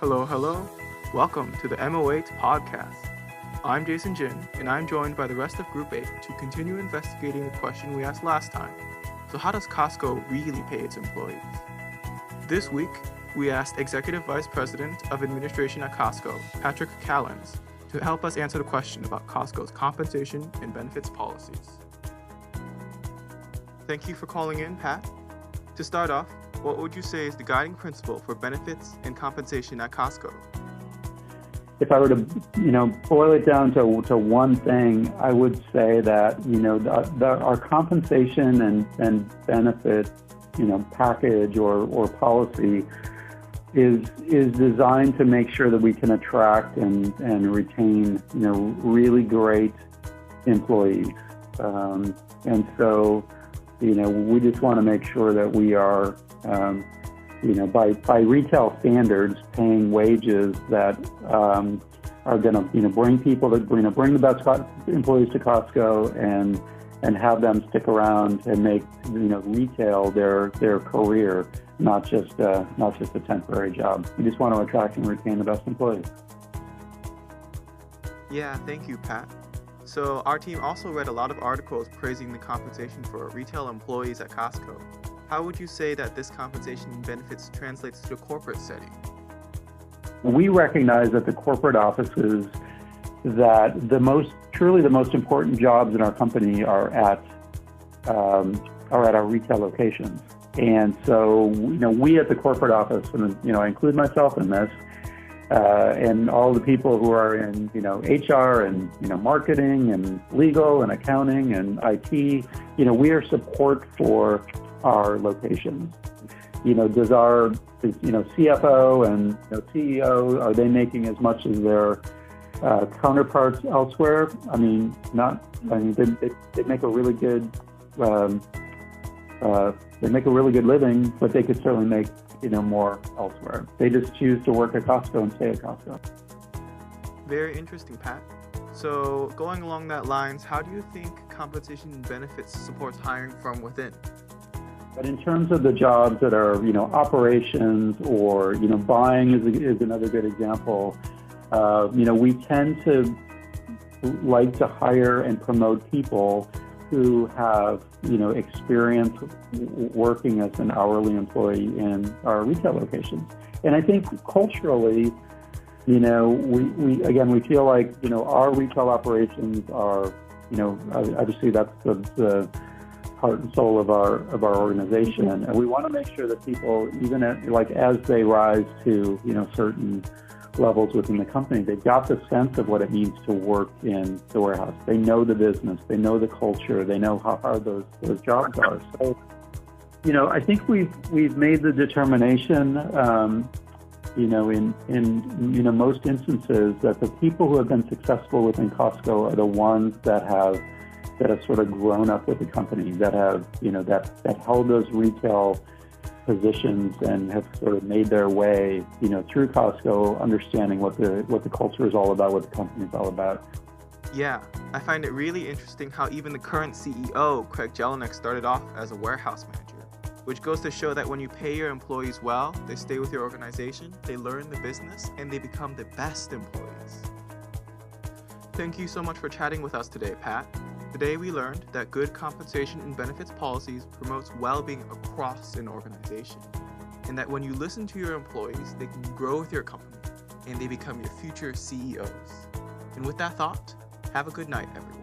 Hello, hello. Welcome to the MO8 podcast. I'm Jason Jin, and I'm joined by the rest of Group 8 to continue investigating the question we asked last time. So how does Costco really pay its employees? This week, we asked Executive Vice President of Administration at Costco, Patrick Callens, to help us answer the question about Costco's compensation and benefits policies. Thank you for calling in, Pat. To start off, what would you say is the guiding principle for benefits and compensation at Costco? If I were to, boil it down to one thing, I would say that, our compensation and benefit, package or policy is designed to make sure that we can attract and retain, really great employees. And so, we just want to make sure that we are, by retail standards, paying wages that are going to, bring people to, bring the best employees to Costco and have them stick around and make, retail their career, not just a temporary job. We just want to attract and retain the best employees. Yeah, thank you, Pat. So our team also read a lot of articles praising the compensation for retail employees at Costco. How would you say that this compensation and benefits translates to the corporate setting? We recognize that the corporate offices, that truly the most important jobs in our company are at our retail locations. And so, we at the corporate office, and I include myself in this, and all the people who are in, HR and, marketing and legal and accounting and IT, we are support for our locations. Does our, CFO and CEO, are they making as much as their counterparts elsewhere? They make a really good, living, but they could certainly make, more elsewhere. They just choose to work at Costco and stay at Costco. Very interesting, Pat. So going along that lines, how do you think compensation and benefits supports hiring from within? But in terms of the jobs that are, operations or, buying is another good example. We tend to like to hire and promote people who have, experience working as an hourly employee in our retail locations. And I think culturally, we feel like, our retail operations are, obviously that's the heart and soul of our organization. And we want to make sure that people, even as they rise to, certain levels within the company, they've got the sense of what it means to work in the warehouse. They know the business, they know the culture, they know how hard those jobs are. So, I think we've made the determination, in most instances, that the people who have been successful within Costco are the ones that have sort of grown up with the company, that have, that held those retail positions and have sort of made their way, through Costco, understanding what the culture is all about, what the company is all about. Yeah, I find it really interesting how even the current CEO, Craig Jelinek, started off as a warehouse manager, which goes to show that when you pay your employees well, they stay with your organization, they learn the business, and they become the best employees. Thank you so much for chatting with us today, Pat. Today we learned that good compensation and benefits policies promotes well-being across an organization, and that when you listen to your employees, they can grow with your company, and they become your future CEOs. And with that thought, have a good night, everyone.